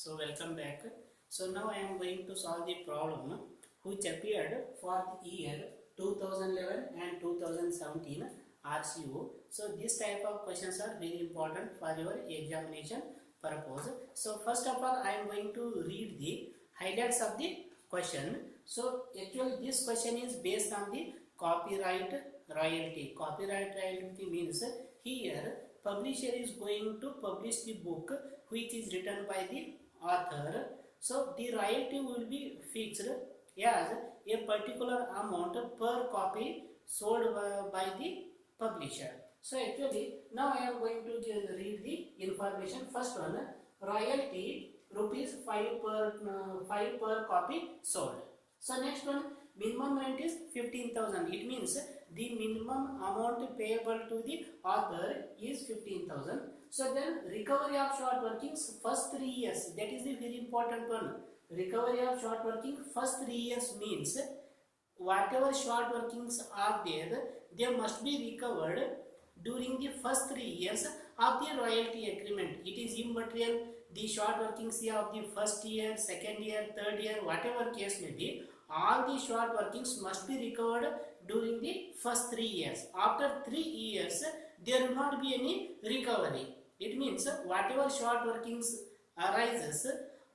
So welcome back. So now I am going to solve the problem which appeared for the year 2011 and 2017 RCO. So this type of questions are very important for your examination purpose. So first of all I am going to read the highlights of the question. So actually this question is based on the copyright royalty. Copyright royalty means here publisher is going to publish the book which is written by the author. So the royalty will be fixed as a particular amount per copy sold by the publisher. So actually now I am going to read the information. First one, royalty rupees 5 per copy sold. So next one, minimum rent is 15,000. It means the minimum amount payable to the author is 15,000. So then recovery of short workings first 3 years, that is the very important one. Recovery of short working first 3 years means whatever short workings are there, they must be recovered during the first 3 years of the royalty agreement. It is immaterial the short workings of the first year, second year, third year, whatever case may be, all the short workings must be recovered during the first 3 years. After 3 years, there will not be any recovery. It means whatever short workings arises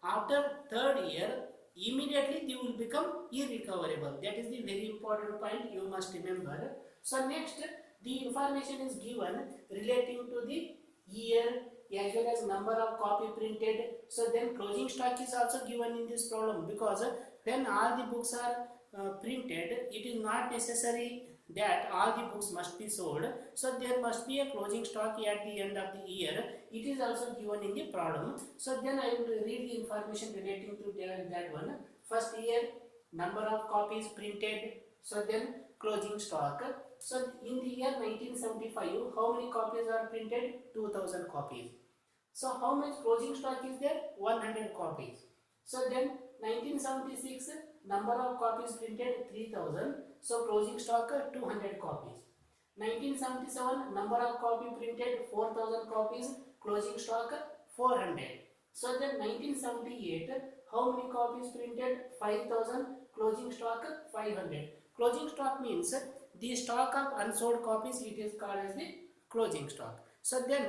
after third year, immediately they will become irrecoverable. That is the very important point you must remember. So next, the information is given relating to the year as well as number of copy printed. So then closing stock is also given in this problem, because when all the books are printed, it is not necessary that all the books must be sold. So there must be a closing stock at the end of the year. It is also given in the problem. So then I will read the information relating to that one. First year, number of copies printed. So then closing stock. So in the year 1975, how many copies are printed? 2000 copies. So how much closing stock is there? 100 copies. So then 1976, number of copies printed 3000. So closing stock 200 copies. 1977, number of copy printed 4000 copies. Closing stock 400. So then 1978, how many copies printed? 5000. Closing stock 500. Closing stock means the stock of unsold copies. It is called as the closing stock. So then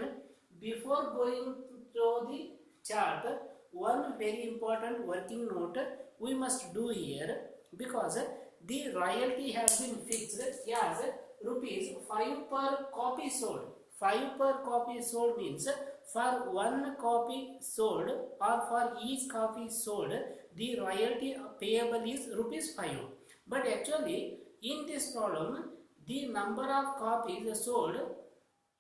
before going through the chart, one very important working note we must do here, because the royalty has been fixed as rupees 5 per copy sold. 5 per copy sold means for one copy sold or for each copy sold, the royalty payable is rupees 5. But actually in this problem, the number of copies sold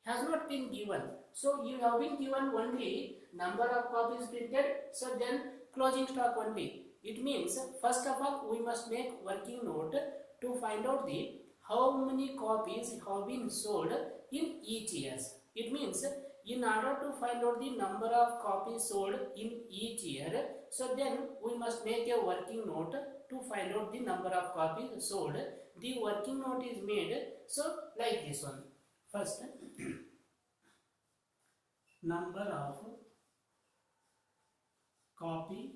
has not been given. So you have been given only number of copies printed, so then closing stock only. It means first of all we must make working note to find out the how many copies have been sold in each year. It means in order to find out the number of copies sold in each year, so then we must make a working note to find out the number of copies sold. The working note is made so like this one. First, number of copy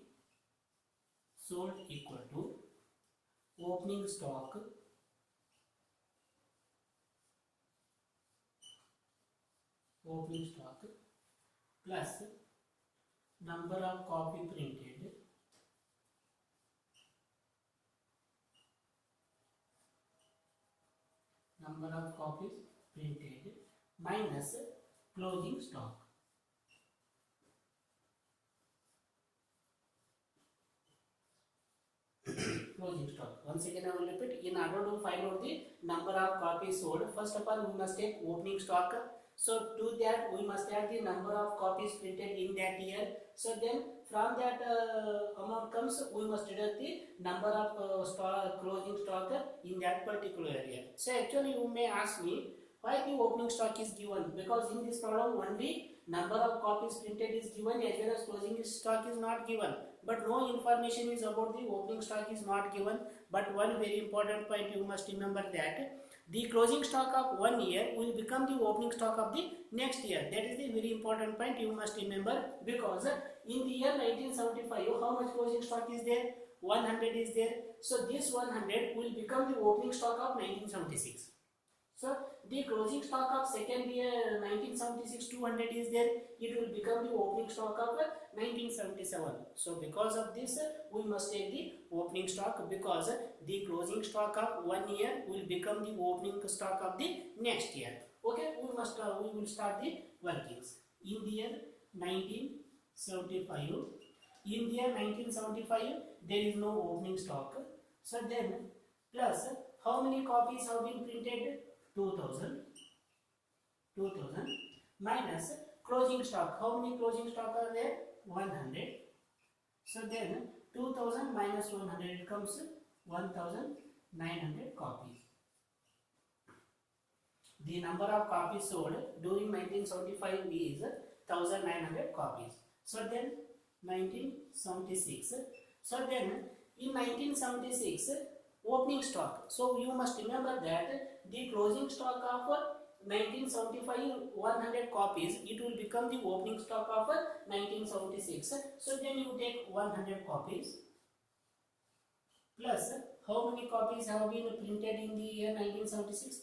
sold equal to opening stock plus number of copy printed minus closing stock. Closing stock. Once again I will repeat, in order to find out the number of copies sold, first of all we must take opening stock. So to that we must add the number of copies printed in that year. So then from that amount comes, we must deduct the number of closing stock in that particular year. So actually you may ask me why the opening stock is given, because in this problem only number of copies printed is given as well as closing stock is not given, but no information is about the opening stock is not given. But one very important point you must remember, that The closing stock of 1 year will become the opening stock of the next year. That is the very important point you must remember, because in the year 1975, how much closing stock is there? 100 is there. So this 100 will become the opening stock of 1976. So the closing stock of second year 1976 200 is there, it will become the opening stock of 1977. So because of this we must take the opening stock, because the closing stock of 1 year will become the opening stock of the next year. Okay, we will start the workings. In the year 1975, in the year 1975 there is no opening stock. So then plus how many copies have been printed? 2000 minus closing stock. How many closing stock are there? 100. So then 2000 minus 100, it comes 1900 copies. The number of copies sold during 1975 is 1900 copies. So then 1976. So then in 1976 opening stock. So you must remember that the closing stock of 1975 100 copies, it will become the opening stock of 1976. So then you take 100 copies plus how many copies have been printed in the year 1976?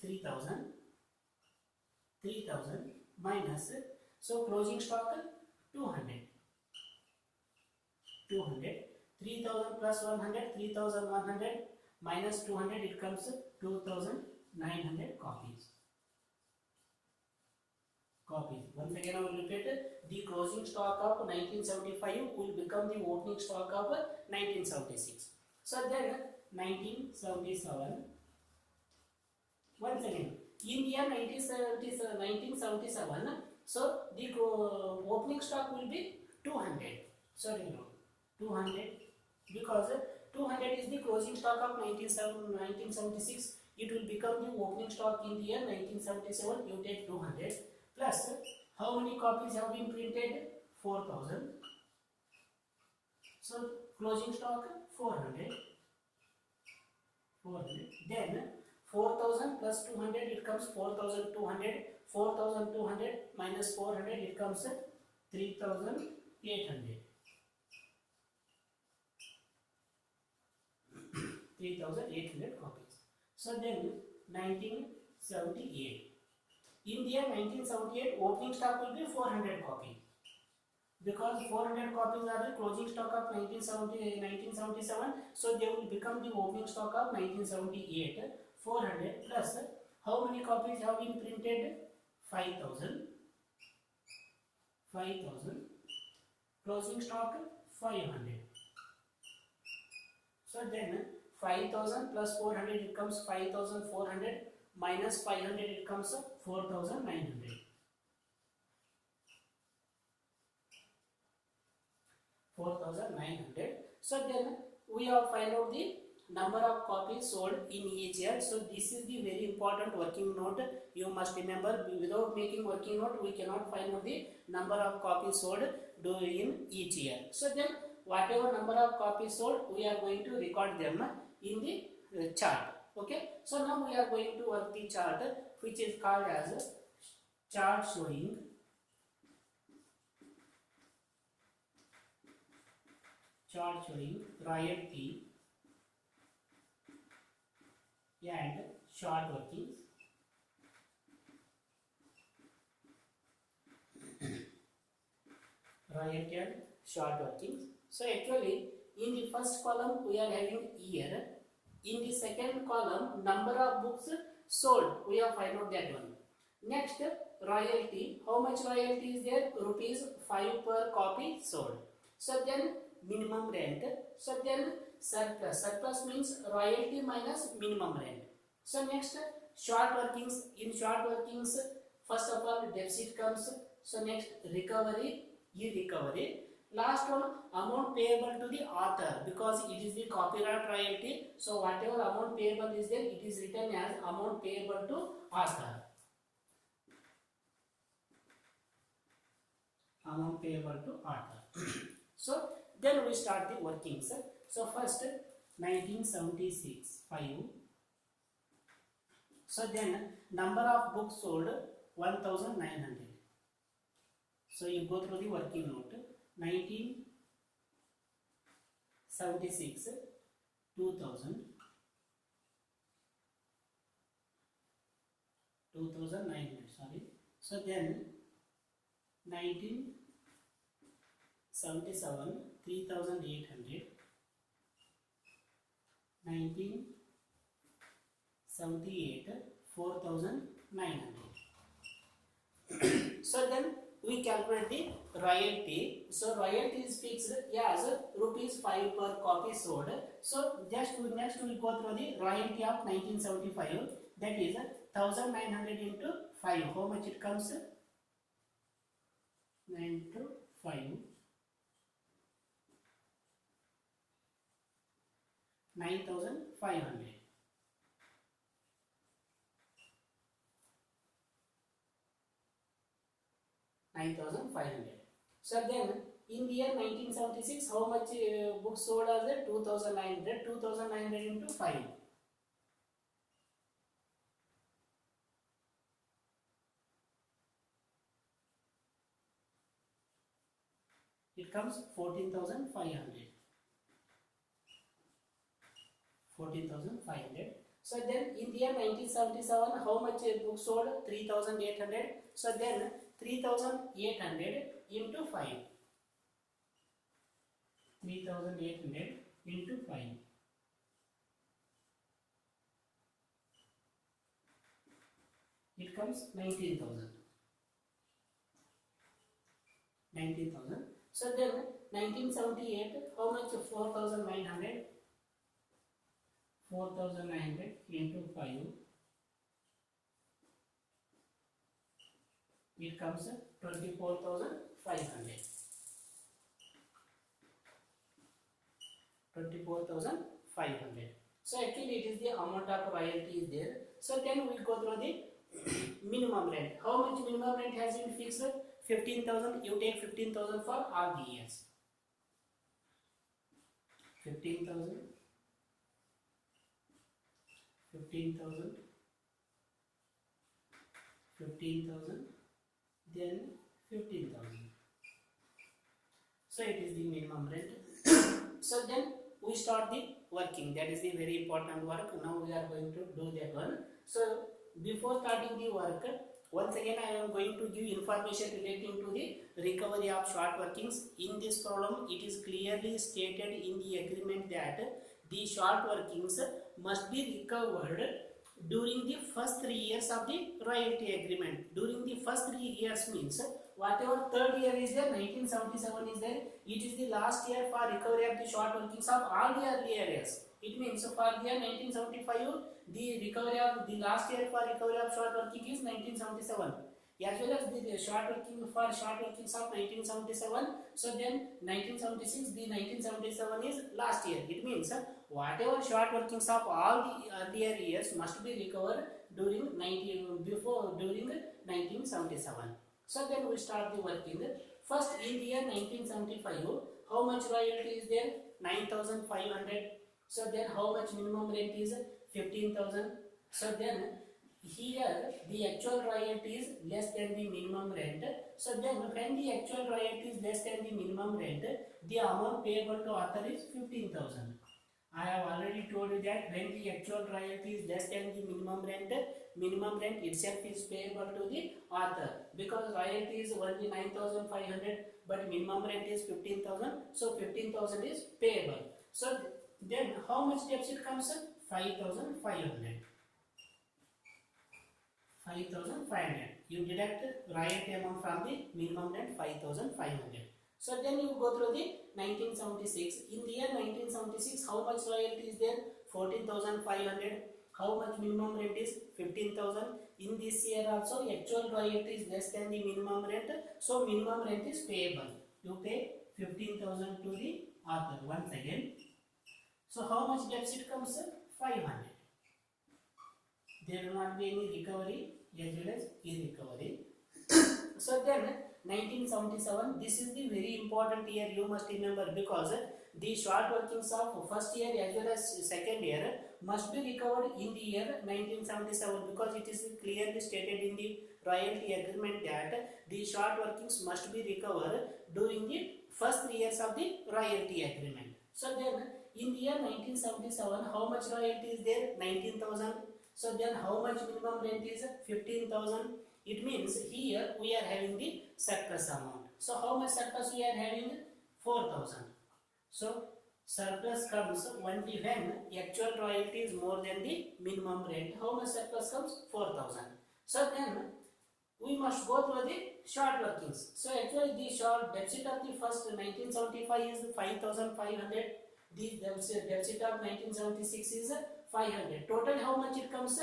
3000 minus, so closing stock 200 3000 plus 100, 3100 minus 200, it comes 2900 copies. Once again I will repeat, the closing stock of 1975 will become the opening stock of 1976. So then 1977, once again in the year 1977, so the opening stock will be 200. Sorry, no, 200, because 200 is the closing stock of 1976. It will become the opening stock in the year 1977. You take 200 plus how many copies have been printed? 4000. So closing stock 400. Then 4000 plus 200, it comes 4200. 4200 minus 400, it comes 3800. 3800 copies. So then 1978. In the year 1978, opening stock will be 400 copies. Because 400 copies are the closing stock of 1977, so they will become the opening stock of 1978. 400 plus how many copies have been printed? 5000. Closing stock 500. So then 5000 plus 400, it comes 5400 minus 500, it comes 4900. 4900. So then we have find out the number of copies sold in each year. So this is the very important working note. You must remember, without making working note we cannot find out the number of copies sold in each year. So then whatever number of copies sold, we are going to record them in the chart. Okay, so now we are going to work the chart, which is called as chart showing royalty and short workings. Royalty and short workings. So actually in the first column we are having year. In the second column, number of books sold, we have find out that one. Next, royalty. How much royalty is there? Rupees 5 per copy sold. So then minimum rent. So then surplus. Surplus means royalty minus minimum rent. So next, short workings. In short workings, first of all deficit comes. So next, recovery, e-recovery. Last one, amount payable to the author, because it is the copyright royalty. So whatever amount payable is there, it is written as amount payable to author. Amount payable to author. So then we start the workings. So first 1976 5. So then number of books sold 1900. So you go through the working note. 1976, 2000, 2900. Sorry. So then 1977, 3800. 1978, 4900. So then we calculate the royalty. So royalty is fixed as rupees 5 per copy sold. So next we go through the royalty of 1975. That is 1900 into 5. How much it comes? 9 to 5. 9500. 9500. So then in the year 1976, how much books sold as there? 2900. 2900 into 5. It comes 14,500. 14,500. So then in the year 1977, how much books sold? 3,800. So then 3,800 into 5. 3,800 into 5. It comes 19,000. 19,000. So then 1978, how much? 4,900. 4,900 into 5. It comes 24,500. 24,500. So actually it is the amount of royalty is there. So then we go through the minimum rent. How much minimum rent has been fixed? 15,000. You take 15,000 for all the years. 15,000. 15,000. 15,000. Then 15,000. So it is the minimum rent. So then we start the working. That is the very important work. Now we are going to do that one. So before starting the work, once again I am going to give information relating to the recovery of short workings. In this problem, it is clearly stated in the agreement that the short workings must be recovered during the first 3 years of the royalty agreement. During the first 3 years means whatever third year is there, 1977 is there, it is the last year for recovery of the short workings of all the earlier years. It means for the year 1975, the recovery of the last year for recovery of short working is 1977. As well as the short working for short workings of 1977. So then 1976, the 1977 is last year. It means whatever short workings of all the earlier years must be recovered during 1977. So then we start the working. First in the year 1975, how much royalty is there? 9,500. So then how much minimum rent is? 15,000. So then here the actual royalty is less than the minimum rent. So then when the actual royalty is less than the minimum rent, the amount payable to author is 15,000. I have already told you that when the actual royalty is less than the minimum rent itself is payable to the author, because royalty is only 9,500 but minimum rent is 15,000. So 15,000 is payable. So then how much deficit comes? 5,500. 5,500. You deduct royalty amount from the minimum rent 5,500. So then you go through the 1976. In the year 1976, how much royalty is there? 14,500. How much minimum rent is? 15,000. In this year also, actual royalty is less than the minimum rent. So minimum rent is payable. You pay 15,000 to the author once again. So how much deficit comes? 500. There will not be any recovery as well as irrecovery. So then 1977. This is the very important year, you must remember, because the short workings of first year as well as second year must be recovered in the year 1977, because it is clearly stated in the royalty agreement that the short workings must be recovered during the first 3 years of the royalty agreement. So then in the year 1977, how much royalty is there? 19,000. So then how much minimum rent is? 15,000. It means here we are having the surplus amount. So how much surplus we are having? 4,000. So surplus comes when the actual royalty is more than the minimum rent. How much surplus comes? 4,000. So then we must go through the short workings. So actually the short deficit of the first 1975 is 5,500. The deficit of 1976 is 500. Total how much it comes?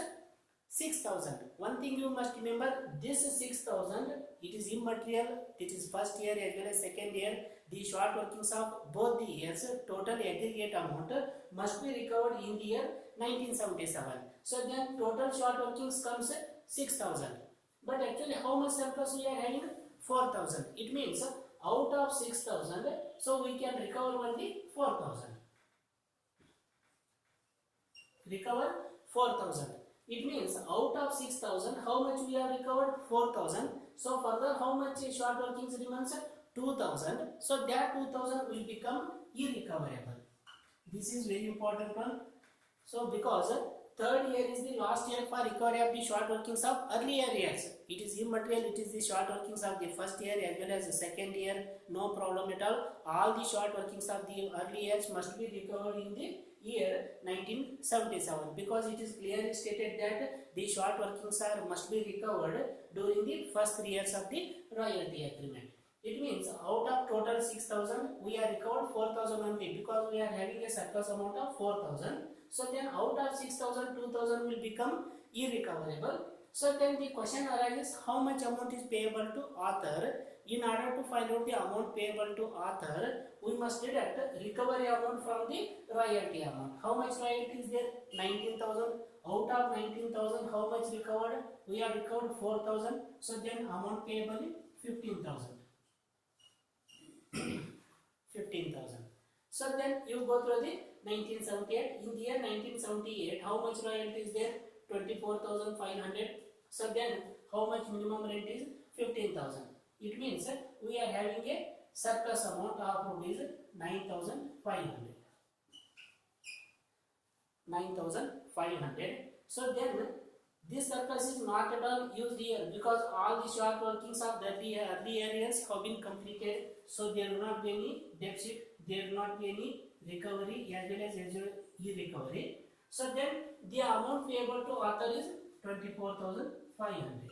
6,000. One thing you must remember, this 6,000, it is immaterial. It is first year as well as second year. The short workings of both the years, total aggregate amount must be recovered in the year 1977. So then total short workings comes 6,000. But actually how much surplus we are having? 4,000. It means out of 6,000, so we can recover only 4,000. Recover 4,000. It means out of 6,000, how much we have recovered? 4,000. So further how much short workings remains? 2,000. So that 2,000 will become irrecoverable. This is very important one. So because third year is the last year for recovery of the short workings of earlier years. It is immaterial. It is the short workings of the first year as well as the second year. No problem at all. All the short workings of the early years must be recovered in the year 1977, because it is clearly stated that the short workings must be recovered during the first 3 years of the royalty agreement. It means out of total 6,000, we are recovered 4,000 only, because we are having a surplus amount of 4,000. So then out of 6,000, 2,000 will become irrecoverable. So then the question arises, how much amount is payable to author? In order to find out the amount payable to author, we must deduct recovery amount from the royalty amount. How much royalty is there? 19,000. Out of 19,000, how much recovered? We have recovered 4,000. So then amount payable is 15,000. 15,000. So then you go through the 1978. In the year 1978, how much royalty is there? 24,500. So then how much minimum rent is? 15,000. It means we are having a surplus amount of rupees 9,500. 9,500. So then this surplus is not at all used here, because all the short workings of the early areas have been completed. So there will not be any deficit, there will not be any recovery as well as irrecovery. So then the amount payable to author is 24,500.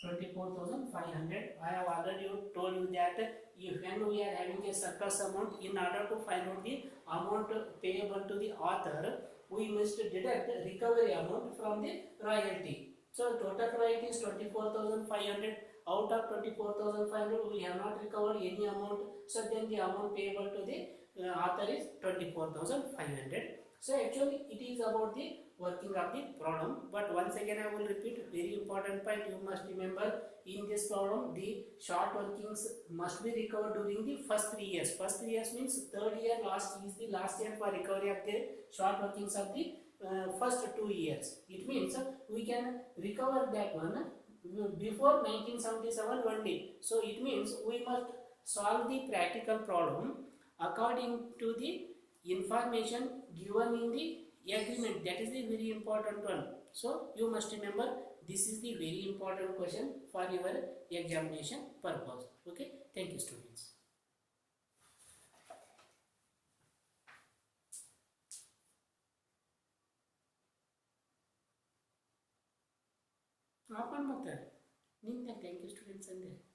24,500. I have already told you that when we are having a surplus amount, in order to find out the amount payable to the author, we must deduct recovery amount from the royalty. So total royalty is 24,500. Out of 24,500, we have not recovered any amount. So then the amount payable to the author is 24,500. So actually it is about the working of the problem. But once again I will repeat, very important point you must remember, in this problem the short workings must be recovered during the first 3 years. First 3 years means third year last is the last year for recovery of the short workings of the first 2 years. It means we can recover that one before 1977 only. So it means we must solve the practical problem according to the information given in the agreement. That is the very important one. So you must remember, this is the very important question for your examination purpose. Okay, thank you students. Thank you students.